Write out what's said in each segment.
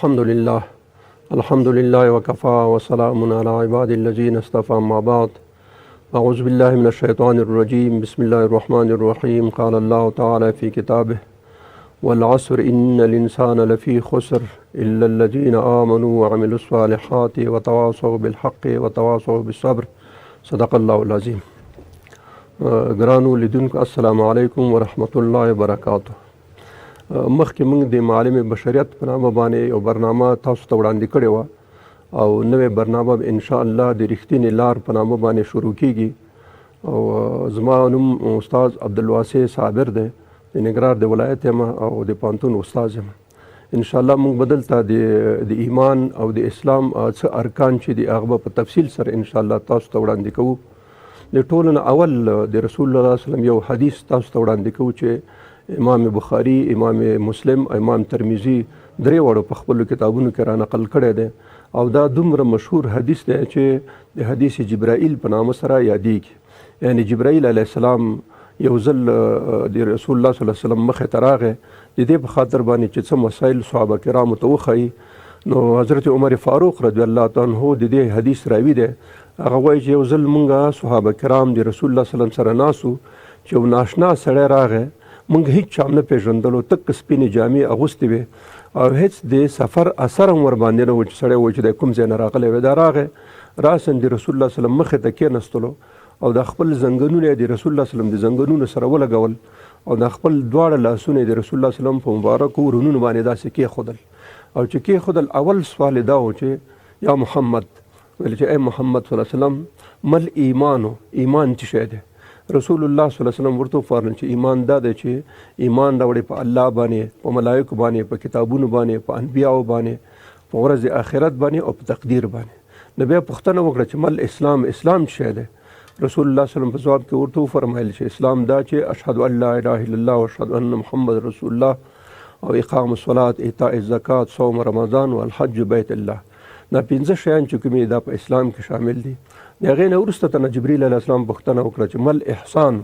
الحمد لله وكفى وسلام على عباد الذين اصطفى أما بعد أعوذ بالله من الشيطان الرجيم بسم الله الرحمن الرحيم قال الله تعالى في كتابه والعصر إن الإنسان لفي خسر إلا الذين آمنوا وعملوا الصالحات وتواصوا بالحق وتواصوا بالصبر صدق الله العظيم. ګرانو لیدونکو السلام علیکم ورحمت الله وبرکاته. مخکې موږ د معلم بشریت په نامه باندې یو برنامه تاسو ته وړاندې کړې وه او نوې برنامه ان شاء الله د رښتینې لار په نامه باندې شروع کیږي او زما نوم استاد عبدالواسع صابر دی، د ننګرهار د ولایت یم او د پوهنتون استاد یم. ان شاء الله موږ به دلته د ایمان او د اسلام څه ارکان چې دي هغه به په تفصیل سره ان شاء الله تاسو ته وړاندې کوو. د ټولو نه اول د رسول الله صلی الله علیه وسلم یو حدیث تاسو ته وړاندې کوو چې امام بخاری، امام مسلم، امام ترمذی درې واړو په خپلو کتابونو کې را نقل کړی دی او دا دومره مشهور حدیث دی چې د حدیث جبرائیل په نامه سره یادیږي. یعنی جبرائیل علیه السلام یو ځل د رسول الله صلی الله علیه وسلم مخې ته راغی د دې په خاطر باندې چې څه مسایل صحابه کرامو ته وښایي. نو حضرت عمر فاروق رضی الله تعالی عنه د دې حدیث راوي دی. هغه وایي چې یو ځل مونږ صحابه کرام د رسول الله صلی الله علیه وسلم سره ناسو چې یو ناشنا سړی راغی، مونږ هیڅ چا نه پېژندلو، تک سپینې جامې اغوستې وې او هیڅ د سفر اثر هم ورباندې نه و چې سړی و چې د کوم ځای نه راغلی وی. دا راغی راسن د رسول الله صلی الله علیه وسلم مخې ته کېناستلو او د خپل زنګنونه د رسول الله صلی الله علیه وسلم د زنګنونو سره ولګول او د خپل دواړه لاسونه د رسول الله صلی الله علیه وسلم په مبارکو ورونو باندې داسې کېښودل او چې کېښودل اول سوال دا و چې یا محمد، ویل چې ای محمد صلی الله علیه وسلم مل ایمانو، ایمان څه شی دی؟ رسول الله صلی الله علیه وسلم ورته وفرمایل چې ایمان دا دی چې ایمان راوړې په الله باندې، په ملایکو باندې، په کتابونو باندې، په انبیاو باندې، په ورځ آخرت باندې او په تقدیر باندې. نو بیا پوښتنه وکړه چې مل اسلام، اسلام څه شی دی؟ رسول الله صلی الله علیه وسلم په ځواب کې ورته وفرمایل چې اسلام دا چې اشهد ان لا اله الا الله واشهد ان محمد رسول الله او اقام الصلاه، ایتاء الزکات، صوم رمضان او الحج بیت الله. دا پنځه شیان چې کومې دا په اسلام کې شامل دي. د هغې نه وروسته ته جبریل علیه السلام پوښتنه وکړه چې مل احسان،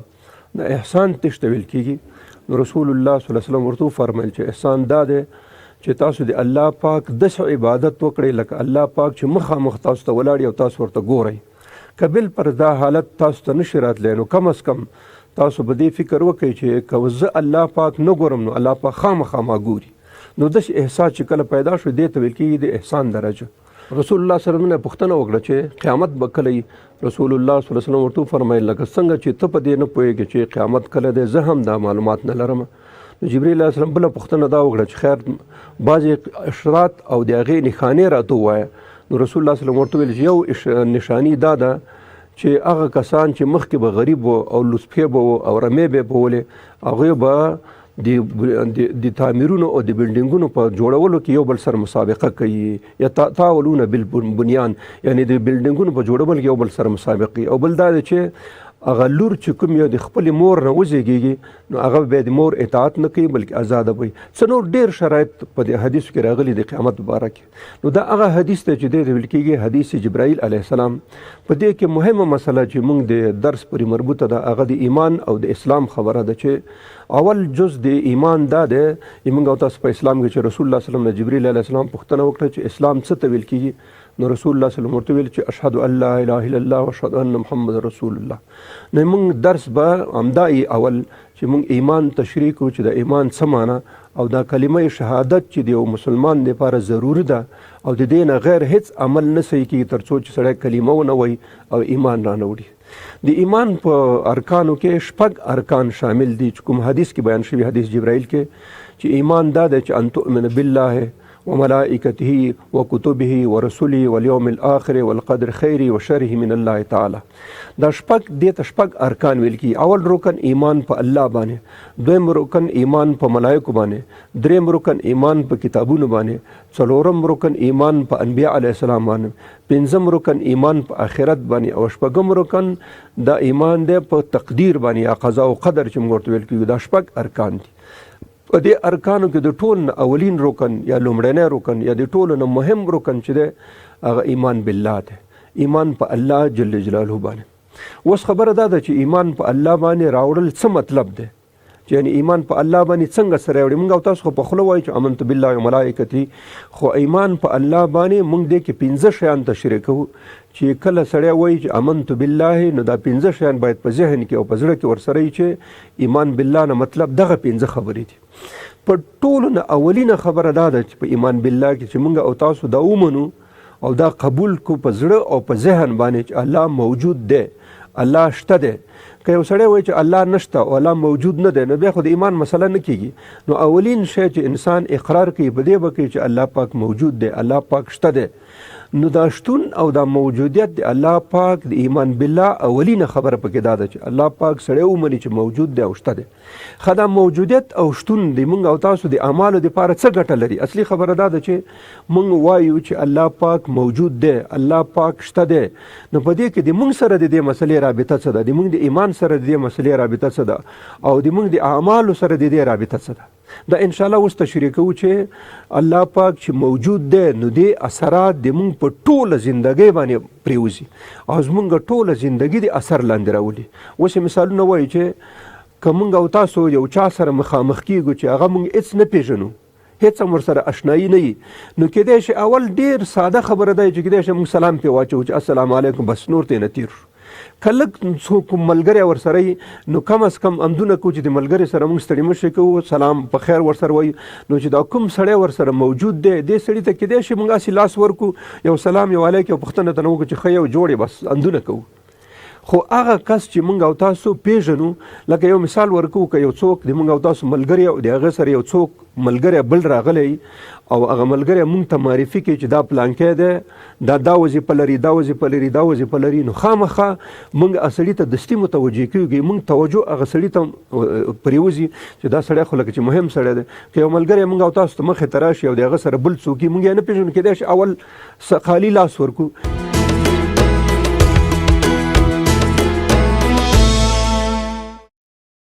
د احسان څه ته ویل کېږي؟ رسول الله صلی الله علیه وسلم ورته وفرمیل چې احسان دا دی چې تاسو د الله پاک داسې عبادت وکړئ لکه الله پاک چې مخامخ تاسو ته ولاړ او تاسو ورته ګورئ. که بالپر دا حالت تاسو ته نشي راتلی نو کم از کم تاسو به دې فکر وکړئ چې که زه الله پاک نه ګورم نو الله پاک خامخا ما ګوري. نو داسې احساس چې کله پیدا شو دې ته ویل کېږي د احسان درجه. رسول الله صلی الله علیه وسلم پوښتنه وکړه چې قیامت به کله وي؟ رسول الله صلی الله علیه وسلم ورته وفرمایل لکه څنګه چې ته په دې نه پوهېږې چې قیامت کله دی، زه هم دا معلومات نه لرم. نو جبریل علیه السلام بله پوښتنه دا وکړه چې خیر بعضې اشرات او د هغې نښانې راته ووایه. نو رسول الله صلی الله علیه وسلم ورته ویل چې یو نښاني دا ده چې هغه کسان چې مخکې به غریب وو او لوسپې به وو او رمې به یې بولې، هغوی به د تعمیرونو او د بلډینګونو په جوړولو کې یو بل سره مسابقه کوي، یا تعاونون بالبنیان، یعنی د بلډینګونو په جوړولو کې یو بل سره مسابقه کوي. او بل دا دی چې هغه لور چې کوم یو د خپلې مور نه وزېږېږي نو هغه بیا د مور اطاعت نه کوي بلکې آزاده وي. څه نور ډېر شرایط په دې حدیثو کې راغلي د قیامت په باره کې. نو دا هغه حدیث دی چې دې ته ویل کېږي حدیث جبرائیل علیه السلام. په دې کې مهمه مسله چې موږ د درس پورې مربوطه ده هغه د ایمان او د اسلام خبره ده چې اول جز د ایمان دا دی. موږ او تاسو په اسلام کې چې رسول الله صلی الله علیه وسلم د جبرائیل علیه السلام پوښتنه وکړه چې اسلام څه ته ویل کېږي؟ نو رسول الله صلی الله علیه وسلم ورته ویل چې اشهد ان لا اله الا الله واشهد ان محمد رسول الله. نو موږ درس به همدا اول چې موږ ایمان تشریح کوو چې د ایمان څه معنی او دا کلمه شهادت چې د یو مسلمان لپاره ضروري ده او د دې نه غیر هیڅ عمل نه صحیح کېږي تر څو چې سړی کلمه ونه وایي او ایمان را نه وړي. د ایمان په ارکانو کې شپږ ارکان شامل دي چې کوم حدیث کې بیان شوي، حدیث جبرائیل کې، چې ایمان دا دی چې ان تؤمن بالله وملائکته وکتبه ورسله والیوم الاخر والقدر خیره وشره من الله تعالی. دا شپږ دې ته شپږ ارکان ویل کېږي. اول رکن ایمان په الله باندې، دویم رکن ایمان په ملایکو باندې، دریم رکن ایمان په کتابونو باندې، څلورم رکن ایمان په انبیاء علیه السلام باندې، پنځم رکن ایمان په آخرت باندې او شپږم رکن دا ایمان دی په تقدیر باندې یا قضا او قدر چې موږ ورته ویل کېږي. دا شپږ ارکان دي. په دې ارکانو کې د ټول نه اولین رکن یا لومړنی رکن یا د ټولو نه مهم رکن چې دی هغه ایمان بالله دی، ایمان په الله جل جلاله باندې. اوس خبره دا ده چې ایمان په الله باندې راوړل څه مطلب دی؟ چې یعنی ایمان په الله باندې څنګه سره وړي. موږ او تاسو خو په خوله وایو چې آمنت بالله و ملائکته، خو ایمان په الله باندې موږ دې کې 15 شیان تشریح کوو چې کله سړی وایي چې آمنت بالله نو دا 15 شیان باید په ذهن کې او په زړه کې ورسره وي چې ایمان بالله نه مطلب دغه 15 خبرې دي. په ټولو نه اولینه خبره دا ده چې په ایمان بالله کې چې موږ او تاسو دا ومنو او دا قبول کو په زړه او په ذهن باندې چې الله موجود دی، الله شته دی. که یو سړی وایي چې الله نشته او الله موجود نه دی نو بیا خو د ایمان مسله نه کیږي. نو اولین شی چې انسان اقرار کوي په دې به کوي چې الله پاک موجود دی، الله پاک شته دی. نو دا شتون او دا موجودیت د الله پاک د ایمان بالله اولینه خبره پکې دا ده چې الله پاک سړی ومني چې موجود دی او شته دی. خو دا موجودیت او شتون د موږ او تاسو د اعمالو دپاره څه ګټه لري؟ اصلي خبره دا ده چې موږ وایو چې الله پاک موجود دی، الله پاک شته دی. نو په دې کې د موږ سره د دې مسلې رابطه څه ده؟ د موږ د ایمان سره د دې مسلې رابطه څه ده؟ او د موږ د اعمالو سره د دې رابطه څه ده؟ دا ان شاء الله اوس تشریح کوو چې الله پاک چې موجود دی نو دې اثرات د موږ په ټوله زندګۍ باندې پرېوځي او زموږ ټوله زندګي د اثر لاندې راولي. اوس مثالونه وایي چې که موږ او تاسو یو چا سره مخامخ کیږو چې هغه موږ هېڅ نه پېژنو، هېڅ هم ورسره اشنایي نه وي، نو کیدای شي اول ډېر ساده خبره ده چې کیدای شي موږ سلام پرې واچوو چې السلام علیکم، بس نور ته نه تیر شو. که لږ څوک ملګری ورسره وي نو کم از کم امدونه کوو چې د ملګري سره موږ ستړي مشې کوو، سلام په خیر ورسره وایو. نو چې دا کوم سړی ورسره موجود دی دې سړي ته کیدای شي موږ هسې لاس ورکړو، یو سلام یو علیک، یو پوښتنه ترې وکړو چې ښه یو جوړې، بس اندونه کوو. خو هغه کس چې موږ او تاسو پیژنو، لکه یو مثال ورکو، که یو څوک د موږ او تاسو ملګری او د هغه سره یو څوک ملګری بل راغلی او هغه ملګری موږ ته معرفي کوي چې دا پلانکی دی، دا وظیفه لري، دا وظیفه لري، دا وظیفه لري، نو خامخا موږ سړي ته دستي متوجه کېږي، موږ توجه هغه سړي ته پرېوځي چې دا سړی خو لکه چې مهم سړی دی. که یو ملګری موږ او تاسو ته مخې ته راشي او د هغه سره بل څوک موږ یې نه پېژنو، کېدای شي اول خالي لاس ورکو.